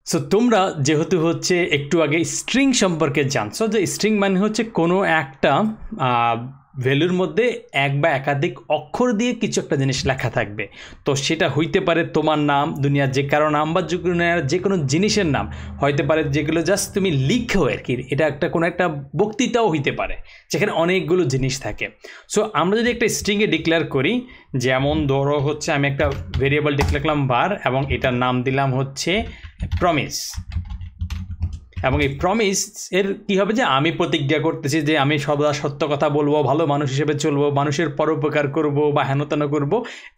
So তোমরা যেহেতু হচ্ছে একটু আগে স্ট্রিং সম্পর্কে জানছো, যে স্ট্রিং মানে হচ্ছে কোনো একটা ভ্যালুর মধ্যে এক বা একাধিক অক্ষর দিয়ে কিছু একটা জিনিস লেখা থাকবে। তো সেটা হইতে পারে তোমার নাম, দুনিয়ার যে কারো নাম, বা যে কোনো জিনিসের নাম হইতে পারে, যেগুলো জাস্ট তুমি লিখো আর কি। এটা একটা কোনো একটা বক্তৃতাও হইতে পারে যেখানে অনেকগুলো জিনিস থাকে। সো আমরা যদি একটা স্ট্রিংয়ে ডিক্লেয়ার করি, যেমন ধরো হচ্ছে আমি একটা ভেরিয়েবল ডিক্লেয়ার করলাম var, এবং এটার নাম দিলাম হচ্ছে প্রমিস। এবং এই প্রমিস এর কী হবে, যে আমি প্রতিজ্ঞা করতেছি যে আমি সদা সত্য কথা বলবো, ভালো মানুষ হিসেবে চলবো, মানুষের পরোপকার করব বা হেনতেন করব,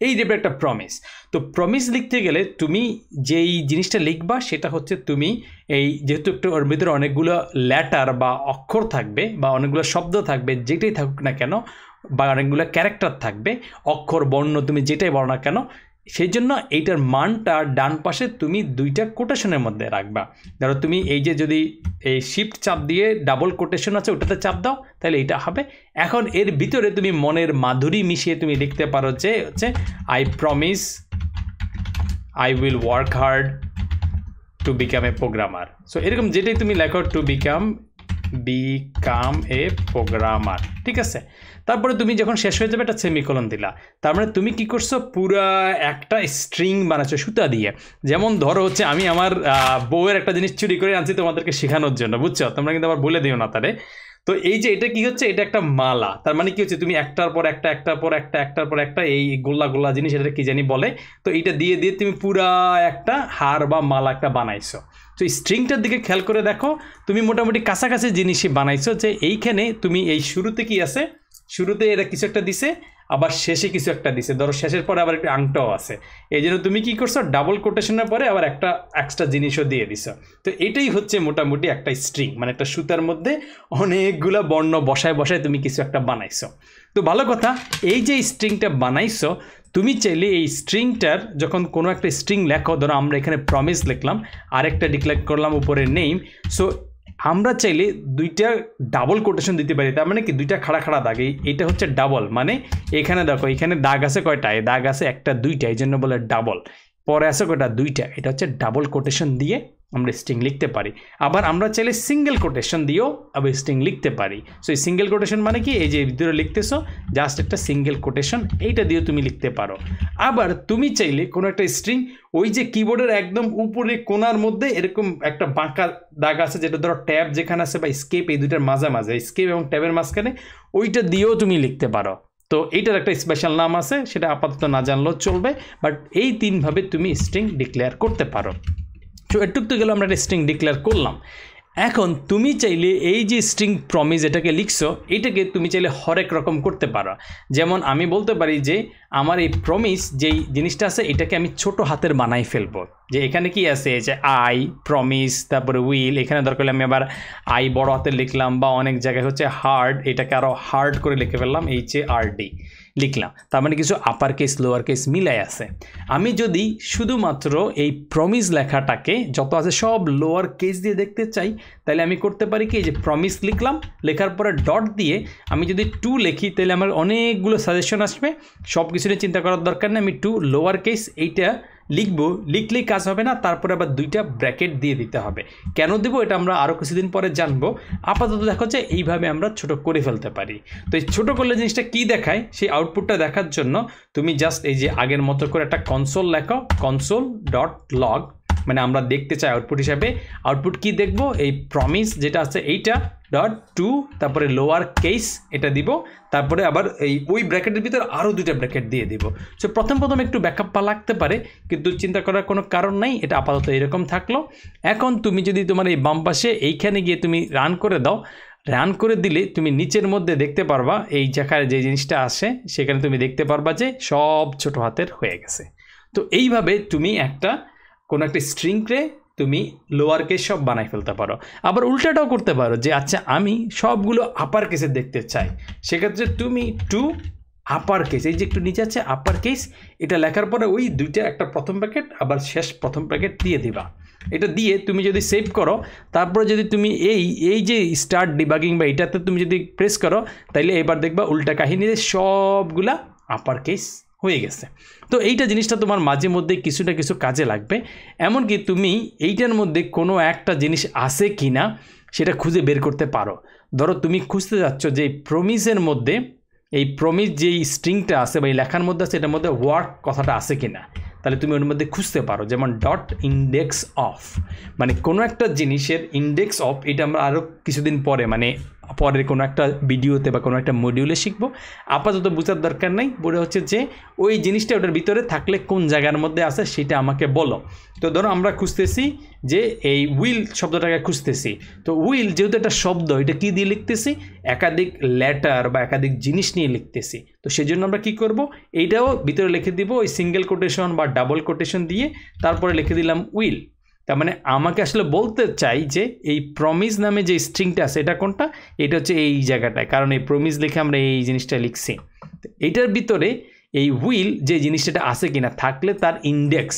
এই টাইপের একটা প্রমিস। তো প্রমিস লিখতে গেলে তুমি যেই জিনিসটা লিখবা সেটা হচ্ছে তুমি এই যেহেতু একটু ওর ভিতরে অনেকগুলো লেটার বা অক্ষর থাকবে বা অনেকগুলো শব্দ থাকবে, যেটাই থাকুক না কেন, বা অনেকগুলো ক্যারেক্টার থাকবে, অক্ষর বর্ণ তুমি যেটাই বলো না কেন, সেই জন্য এইটার মানটা ডান পাশে তুমি দুইটা কোটেশনের মধ্যে রাখবা। ধরো তুমি এই যে যদি এই শিফট চাপ দিয়ে ডাবল কোটেশন আছে ওটাতে চাপ দাও, তাহলে এইটা হবে। এখন এর ভিতরে তুমি মনের মাধুরী মিশিয়ে তুমি লিখতে পারো যে হচ্ছে I promise I will work hard to become a programmer. So এরকম যেটাই তুমি লেখো, টু বিকাম এ প্রোগ্রামার, ঠিক আছে। তারপরে তুমি যখন শেষ হয়ে যাবে একটা সেমিকোলন দিলা, তার মানে তুমি কি করছো, পুরা একটা স্ট্রিং বানাচ্ছো সুতা দিয়ে। যেমন ধরো হচ্ছে আমি আমার বউয়ের একটা জিনিস চুরি করে আনছি তোমাদেরকে শেখানোর জন্য, বুঝছো, তোমরা কিন্তু আবার বলে দিও না তারে। তো এই যে এটা কি হচ্ছে, এটা একটা মালা। তার মানে কি হচ্ছে, তুমি একটার পর একটা একটার পর একটা এই গোল্লা গোল্লা জিনিস, এটা কি জানি বলে, তো এইটা দিয়ে দিয়ে তুমি পুরা একটা হার বা মালা একটা বানাইছো। তো স্ট্রিংটার দিকে খেয়াল করে দেখো, তুমি মোটামুটি কাছাকাছি জিনিসই বানাইছো। যে এইখানে তুমি এই শুরুতে কি আছে, শুরুতে এটা কিছু একটা দিছে, আবার শেষে কিছু একটা দিছে, ধরো শেষের পরে আবার একটা আংটাও আছে, এই জন্য তুমি কি করছো, ডাবল কোটেশনের পরে আবার একটা এক্সট্রা জিনিসও দিয়ে দিছো। তো এটাই হচ্ছে মোটামুটি একটা স্ট্রিং, মানে একটা সুতার মধ্যে অনেকগুলো বর্ণ বসায় বসায় তুমি কিছু একটা বানাইছো। তো ভালো কথা, এই যে স্ট্রিংটা বানাইছো, তুমি চাইলে এই স্ট্রিংটার যখন কোনো একটা স্ট্রিং লেখো, ধরো আমরা এখানে প্রমিস লিখলাম, আরেকটা ডিক্লেয়ার করলাম উপরে নেম। সো আমরা চাইলে দুইটা ডাবল কোটেশন দিতে পারি, তার মানে কি দুইটা খাড়া খাড়া দাগ, এইটা হচ্ছে ডাবল, মানে এখানে দেখো এখানে দাগ আছে কয়টা, এই দাগ আছে একটা দুইটা, এই জন্য বলে ডাবল। পরে আছে কয়টা, দুইটা, এটা হচ্ছে ডাবল কোটেশন দিয়ে আমরা স্ট্রিং লিখতে পারি। আবার আমরা চাইলে সিঙ্গেল কোটেশন দিয়েও আবার স্ট্রিং লিখতে পারি। সো এই সিঙ্গেল কোটেশন মানে কি, এই যে ভিতরে লিখতেছো জাস্ট একটা সিঙ্গেল কোটেশন, এইটা দিয়েও তুমি লিখতে পারো। আবার তুমি চাইলে কোনো একটা স্ট্রিং ওই যে কিবোর্ডের একদম উপরে কোণার মধ্যে এরকম একটা বাঁকা দাগ আছে, যেটা ধরো ট্যাব যেখানে আছে বা স্কেপ, এই দুইটার মাঝামাঝি, স্কেপ এবং ট্যাবের মাঝখানে, ওইটা দিয়েও তুমি লিখতে পারো। তো এইটার একটা স্পেশাল নাম আছে, সেটা আপাতত না জানলেও চলবে, বাট এই তিনভাবে তুমি স্ট্রিং ডিক্লেয়ার করতে পারো। তো এটুক তো গেল, আমরা একটা স্ট্রিং ডিক্লেয়ার করলাম। এখন তুমি চাইলে এই যে স্ট্রিং প্রমিস এটাকে লিখছো, এটাকে তুমি চাইলে হরেক রকম করতে পারো। যেমন আমি বলতে পারি যে আমার এই প্রমিস যেই জিনিসটা আছে, এটাকে আমি ছোট হাতের বানাই ফেলবো। যে এখানে কি আছে, যে আই প্রমিস, তারপরে উইল, এখানে দরকার হলে আমি আবার আই বড় হাতে লিখলাম, বা অনেক জায়গায় হচ্ছে হার্ড, এটাকে আরও হার্ড করে লিখে ফেললাম, HARD লিখলাম। তার মানে কিছু আপার কেস লোয়ার কেস মিলাই আছে। আমি যদি শুধুমাত্র এই প্রমিস লেখাটাকে যত আছে সব লোয়ার কেস দিয়ে দেখতে চাই, তাহলে আমি করতে পারি কি, যে প্রমিস লিখলাম, লেখার পরে ডট দিয়ে আমি যদি 2 লিখি, তাহলে আমার অনেকগুলো সাজেশন আসবে। সব কিছু নিয়ে চিন্তা করার দরকার নেই, আমি 2 লোয়ার কেস এইটা লিখবো, লিখলেই কাজ হবে না, তারপরে আবার 2টা ব্র্যাকেট দিয়ে দিতে হবে। কেন দেবো এটা আমরা আরও কিছুদিন পরে জানবো। আপাতত দেখো যে এইভাবে আমরা ছোট করে ফেলতে পারি। তো এই ছোটো করলে জিনিসটা কী দেখায়, সেই আউটপুটটা দেখার জন্য তুমি জাস্ট এই যে আগের মতো করে একটা কনসোল লেখো, console.log, মানে আমরা দেখতে চাই আউটপুট হিসাবে, আউটপুট কি দেখবো, এই প্রমিস যেটা আছে এইটা .2, তারপরে লোয়ার কেস এটা দিব, তারপরে আবার এই ওই ব্র্যাকেটের ভিতরে আরও 2টা ব্র্যাকেট দিয়ে দিব। সো প্রথম একটু ব্যাকআপ লাগতে পারে, কিন্তু চিন্তা করার কোনো কারণ নাই, এটা আপাতত এরকম থাকলো। এখন তুমি যদি তোমার এই বাম পাশে এইখানে গিয়ে তুমি রান করে দাও, রান করে দিলে তুমি নিচের মধ্যে দেখতে পারবা, এই জায়গায় যে জিনিসটা আসে সেখানে তুমি দেখতে পারবা যে সব ছোট হাতের হয়ে গেছে। তো এইভাবে তুমি কোনো একটা স্ট্রিংকে তুমি লোয়ার কেস সব বানাই ফেলতে পারো। আবার উল্টাটাও করতে পারো, যে আচ্ছা আমি সবগুলো আপার কেসে দেখতে চাই, সেক্ষেত্রে তুমি টু আপার কেস, এই যে একটু নিচে আছে আপার কেস, এটা লেখার পরে ওই 2টা একটা প্রথম ব্র্যাকেট আবার শেষ প্রথম ব্র্যাকেট দিয়ে দিবা। এটা দিয়ে তুমি যদি সেভ করো, তারপরে যদি তুমি এই যে স্টার্ট ডিবাগিং বা এটাতে তুমি যদি প্রেস করো, তাইলে এবার দেখবা উল্টা কাহিনীতে সবগুলা আপার কেস হয়ে গেছে। তো এইটা জিনিসটা তোমার মাঝে মধ্যে কিছু না কিছু কাজে লাগবে। এমনকি তুমি এইটার মধ্যে কোনো একটা জিনিস আছে কি না সেটা খুঁজে বের করতে পারো। ধরো তুমি খুঁজতে যাচ্ছ যে প্রমিসের মধ্যে এই প্রমিস যেই স্ট্রিংটা আছে বা এই লেখার মধ্যে আছে এটার মধ্যে ওয়ার্ক কথাটা আছে কি না, তাহলে তুমি ওর মধ্যে খুঁজতে পারো। যেমন ডট ইন্ডেক্স অফ, মানে কোনো একটা জিনিসের ইন্ডেক্স অফ, এটা আমরা আরও কিছুদিন পরে মানে পরের কোনো একটা ভিডিওতে বা কোনো একটা মডিউলে শিখবো। আপাতত বোঝার দরকার নেই, বলে হচ্ছে যে ওই জিনিসটা ওটার ভিতরে থাকলে কোন জায়গার মধ্যে আছে সেটা আমাকে বলো। তো ধরো আমরা খুঁজতেছি যে এই উইল শব্দটাকে খুঁজতেছি, তো উইল যেহেতু একটা শব্দ, এটা কী দিয়ে লিখতেছি, একাধিক লেটার বা একাধিক জিনিস নিয়ে লিখতেছি। তো সেই জন্য আমরা কী করব, এইটাও ভিতরে লিখে দিব ওই সিঙ্গেল কোটেশন বা ডাবল কোটেশন দিয়ে, তারপরে লিখে দিলাম উইল। তার মানে আমাকে আসলে বলতে চাই যে এই প্রমিস নামে যে স্ট্রিংটা আছে এটা কোনটা, এটা হচ্ছে এই জায়গাটায়, কারণ এই প্রমিস লিখে আমরা এই জিনিসটা লিখছি। এইটার ভিতরে এই উইল যে জিনিসটা আছে কিনা, থাকলে তার ইন্ডেক্স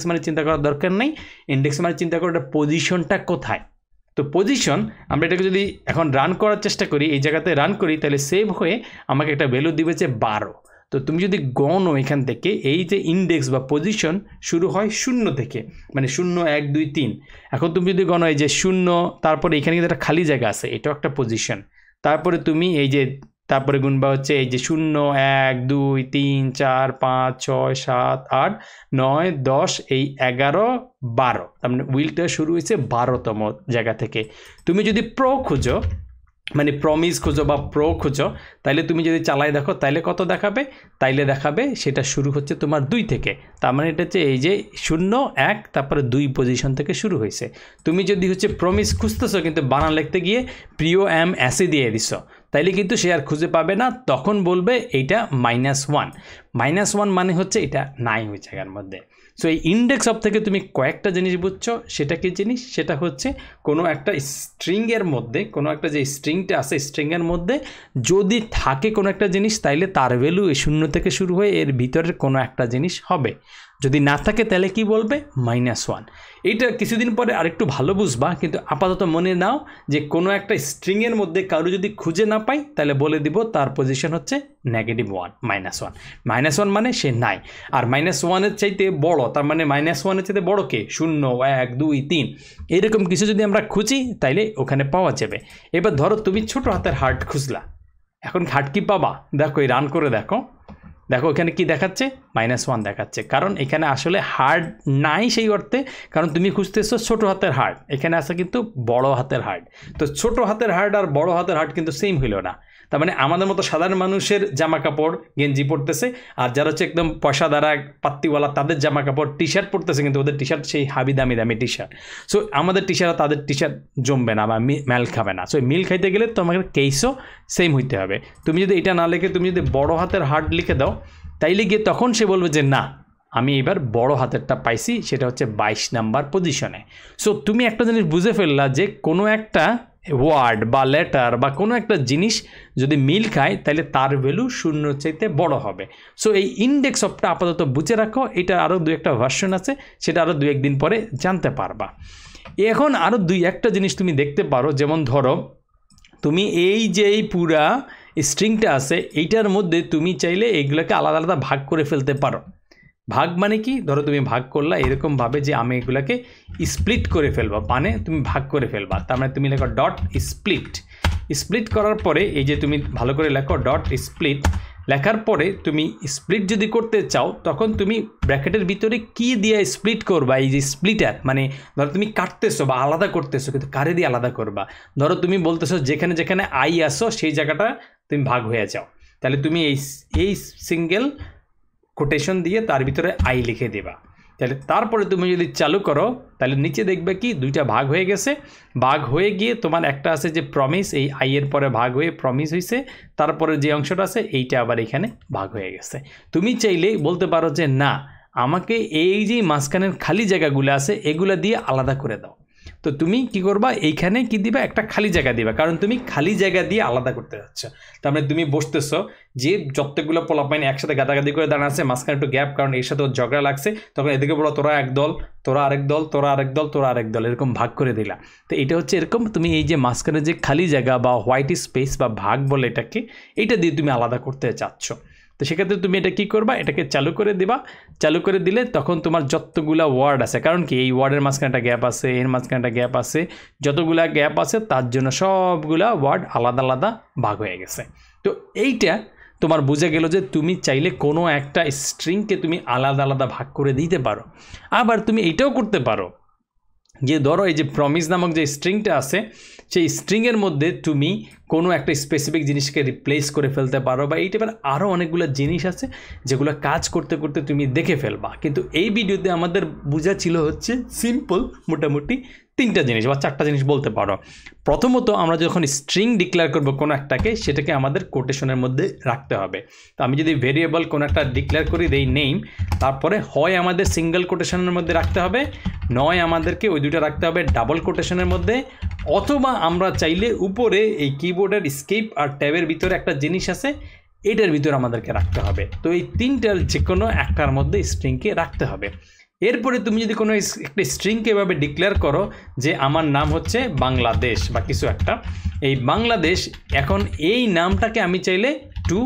মানে চিন্তা করার দরকার নেই, ইন্ডেক্স মানে চিন্তা করার পজিশনটা কোথায়। তো পজিশন আমরা এটাকে যদি এখন রান করার চেষ্টা করি, এই জায়গাতে রান করি, তাহলে সেভ হয়ে আমাকে একটা ভ্যালু দিবে যে 12। তো তুমি যদি গণো এখান থেকে, এই যে ইন্ডেক্স বা পজিশন শুরু হয় 0 থেকে, মানে 0 1 2 3। এখন তুমি যদি গণো এই যে 0, তারপরে এখানে কিন্তু একটা খালি জায়গা আছে, এটাও একটা পজিশন। তারপরে তুমি এই যে তারপরে গুণবা হচ্ছে এই যে 0 1 2 3 4 5 6 7 8 9 10, এই 11 12, তার মানে উইলটা শুরু হয়েছে 12তম জায়গা থেকে। তুমি যদি প্রো খুঁজো, মানে প্রমিস খুঁজো বা প্রো খুঁজো, তাইলে তুমি যদি চালাই দেখো তাইলে কত দেখাবে, তাইলে দেখাবে সেটা শুরু হচ্ছে তোমার 2 থেকে। তার মানে এটা হচ্ছে এই যে 0 1 তারপরে 2 পজিশন থেকে শুরু হয়েছে। তুমি যদি হচ্ছে প্রমিস খুঁজতেছো কিন্তু বানান লিখতে গিয়ে প্রিয় এম এসে দিয়ে দিছো, তাইলে কিন্তু সে আর খুঁজে পাবে না, তখন বলবে এইটা -1। -1 মানে হচ্ছে এটা নাই ওই জায়গার মধ্যে। সো এই ইন্ডেক্স অফ থেকে তুমি কয়েকটা জিনিস বুঝছো, সেটা কি জিনিস, সেটা হচ্ছে কোনো একটা স্ট্রিংয়ের মধ্যে, কোনো একটা যে স্ট্রিংটা আছে স্ট্রিংয়ের মধ্যে যদি থাকে কোনো একটা জিনিস, তাইলে তার ভ্যালু 0 থেকে শুরু হয়ে এর ভিতরের কোনো একটা জিনিস হবে। যদি না থাকে তাহলে কি বলবে, -1। এইটা কিছুদিন পরে আরেকটু ভালো বুঝবা, কিন্তু আপাতত মনে নাও যে কোনো একটা স্ট্রিংয়ের মধ্যে কারো যদি খুঁজে না পাই, তাহলে বলে দিব তার পজিশন হচ্ছে -1 -1 মানে সে নাই। আর -1-এর চাইতে বড়, তার মানে -1-এর চাইতে বড় কে, 0 1 2 3, এরকম কিছু যদি আমরা খুঁজি তাইলে ওখানে পাওয়া যাবে। এবার ধরো তুমি ছোট হাতের হার্ট খুঁজলা, এখন হার্ট কি পাবা, দেখো এই রান করে দেখো, দেখো এখানে কি দেখাচ্ছে, -1 দেখাচ্ছে, কারণ এখানে আসলে হার্ট নাই সেই অর্থে, কারণ তুমি খুঁজতেছো ছোট হাতের হার্ট, এখানে আছে কিন্তু বড় হাতের হার্ট। তো ছোট হাতের হার্ট আর বড় হাতের হার্ট কিন্তু সেম হইল না। তার মানে আমাদের মতো সাধারণ মানুষের জামা কাপড় গেঞ্জি পরতেছে, আর যারা হচ্ছে একদম পয়সা দ্বারা পাত্তিওয়ালা তাদের জামা কাপড় টি শার্ট পরতেছে, কিন্তু ওদের টি শার্ট সেই হাবি দামি দামি টি শার্ট। সো আমাদের টি শার্ট তাদের টি শার্ট জমবে না বা মেল খাবে না। সো মিল খাইতে গেলে তোমাকে কেসও সেম হইতে হবে। তুমি যদি এটা না লিখে তুমি যদি বড় হাতের হার্ট লিখে দাও, তাইলে গিয়ে তখন সে বলবে যে না, আমি এবার বড় হাতেরটা পাইছি, সেটা হচ্ছে 22 নাম্বার পজিশনে। সো তুমি একটা জিনিস বুঝে ফেললা যে কোনো একটা ওয়ার্ড বা লেটার বা কোনো একটা জিনিস যদি মিল খায় তাহলে তার ভ্যালু 0 চাইতে বড় হবে। সো এই ইন্ডেক্স অফটা আপাতত বুঝে রাখো, এটা আরও 2-1টা ভার্সন আছে, সেটা আরও 2-1 দিন পরে জানতে পারবা। এখন আরও 2-1টা জিনিস তুমি দেখতে পারো, যেমন ধরো তুমি এই যে এই পুরা স্ট্রিংটা আছে এইটার মধ্যে তুমি চাইলে এইগুলোকে আলাদা আলাদা ভাগ করে ফেলতে পারো। ভাগ মানে কি, ধরো তুমি ভাগ করলা এরকমভাবে যে আমি এগুলোকে স্প্লিট করে ফেলবা, মানে তুমি ভাগ করে ফেলবা। তার মানে তুমি লেখো ডট স্প্লিট। স্প্লিট করার পরে এই যে তুমি ভালো করে লেখো ডট স্প্লিট, লেখার পরে তুমি স্প্লিট যদি করতে চাও তখন তুমি ব্র্যাকেটের ভিতরে কি দিয়ে স্প্লিট করবা, এই যে স্প্লিটার, মানে ধরো তুমি কাটতেছো বা আলাদা করতেছো, কিন্তু কারে দিয়ে আলাদা করবা, ধরো তুমি বলতেছো যেখানে যেখানে আই আসো সেই জায়গাটা তুমি ভাগ হয়ে যাও, তাহলে তুমি এই সিঙ্গেল কোটেশন দিয়ে তার ভিতরে আই লিখে দেবা। তাহলে তারপরে তুমি যদি চালু করো তাহলে নিচে দেখবে কি 2টা ভাগ হয়ে গেছে। ভাগ হয়ে গিয়ে তোমার একটা আছে যে প্রমিস, এই আই এর পরে ভাগ হয়ে প্রমিস হয়েছে, তারপরে যে অংশটা আছে এইটা আবার এখানে ভাগ হয়ে গেছে। তুমি চাইলে বলতে পারো যে না, আমাকে এই যে মাঝখানের খালি জায়গাগুলো আছে এগুলা দিয়ে আলাদা করে দাও। তো তুমি কি করবা, এইখানে কি দিবা, একটা খালি জায়গা দিবা, কারণ তুমি খালি জায়গা দিয়ে আলাদা করতে যাচ্ছ। তার মানে তুমি বসতেছো যে যতগুলো পোলাপাইন একসাথে গাদাগাদি করে দাঁড়া আছে, মাঝখানে একটু গ্যাপ, কারণ এর সাথে ঝগড়া লাগছে, তখন এদিকে বলো তোরা এক দল, তোরা আরেক দল, তোরা আরেক দল, তোরা আরেক দল, এরকম ভাগ করে দিলা। তো এটা হচ্ছে এরকম, তুমি এই যে মাঝখানে যে খালি জায়গা বা হোয়াইট স্পেস বা ভাগ বলে এটাকে, এইটা দিয়ে তুমি আলাদা করতে চাচ্ছ। তো সেক্ষেত্রে তুমি এটা কী করবা, এটাকে চালু করে দিবা। চালু করে দিলে তখন তোমার যতগুলা ওয়ার্ড আছে, কারণ কি এই ওয়ার্ডের মাঝখানে একটা গ্যাপ আছে, এর মাঝখানে একটা গ্যাপ আছে, যতগুলা গ্যাপ আছে তার জন্য সবগুলা ওয়ার্ড আলাদা আলাদা ভাগ হয়ে গেছে। তো এইটা তোমার বুঝে গেল যে তুমি চাইলে কোনো একটা স্ট্রিংকে তুমি আলাদা আলাদা ভাগ করে দিতে পারো। আবার তুমি এইটাও করতে পারো যে ধরো এই যে প্রমিস নামক যে স্ট্রিংটা আছে, সেই স্ট্রিংয়ের মধ্যে তুমি কোনো একটা স্পেসিফিক জিনিসকে রিপ্লেস করে ফেলতে পারো, বা এই টাইপের আরও অনেকগুলো জিনিস আছে যেগুলো কাজ করতে করতে তুমি দেখে ফেলবা। কিন্তু এই ভিডিওতে আমাদের বোঝা ছিল হচ্ছে সিম্পল মোটামুটি 3টা জিনিস বা 4টা জিনিস বলতে পারো। প্রথমত আমরা যখন স্ট্রিং ডিক্লেয়ার করব কোনো একটাকে, সেটাকে আমাদের কোটেশনের মধ্যে রাখতে হবে। তো আমি যদি ভেরিয়েবল কোনো একটা ডিক্লেয়ার করি দেই নেম, তারপরে হয় আমাদের সিঙ্গেল কোটেশনের মধ্যে রাখতে হবে, নয় আমাদেরকে ওই দুটো রাখতে হবে ডাবল কোটেশনের মধ্যে, অথবা আমরা চাইলে উপরে এই কিবোর্ডের স্কেপ আর ট্যাবের ভিতরে একটা জিনিস আছে, এটার ভিতরে আমাদেরকে রাখতে হবে। তো এই 3টার যে কোনো একটার মধ্যে স্ট্রিংকে রাখতে হবে। এরপরে তুমি যদি কোনো একটা স্ট্রিংকে এভাবে ডিক্লেয়ার করো যে আমার নাম হচ্ছে বাংলাদেশ বা কিছু একটা, এই বাংলাদেশ, এখন এই নামটাকে আমি চাইলে টু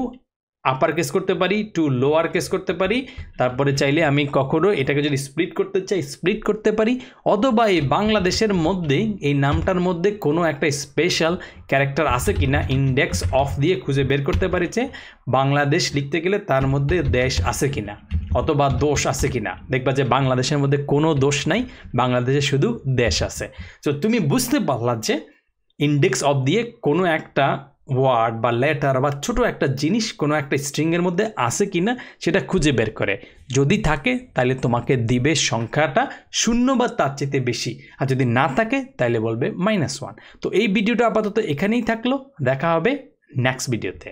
আপার কেস করতে পারি, টু লোয়ার কেস করতে পারি, তারপরে চাইলে আমি কখনো এটাকে যদি স্প্লিট করতে চাই স্প্লিট করতে পারি, অথবা এই বাংলাদেশের মধ্যে এই নামটার মধ্যে কোনো একটা স্পেশাল ক্যারেক্টার আছে কিনা ইন্ডেক্স অফ দিয়ে খুঁজে বের করতে পারি যে বাংলাদেশ লিখতে গেলে তার মধ্যে দেশ আছে কিনা অথবা দোষ আছে কিনা। দেখবা যে বাংলাদেশের মধ্যে কোনো দোষ নাই, বাংলাদেশে শুধু দেশ আছে। তো তুমি বুঝতে পারলা যে ইন্ডেক্স অফ দিয়ে কোনো একটা ওয়ার্ড বা লেটার বা ছোটো একটা জিনিস কোনো একটা স্ট্রিংয়ের মধ্যে আছে কিনা সেটা খুঁজে বের করে, যদি থাকে তাহলে তোমাকে দিবে সংখ্যাটা 0 বা তার চেয়ে বেশি, আর যদি না থাকে তাহলে বলবে -1। তো এই ভিডিওটা আপাতত এখানেই থাকলো, দেখা হবে নেক্সট ভিডিওতে।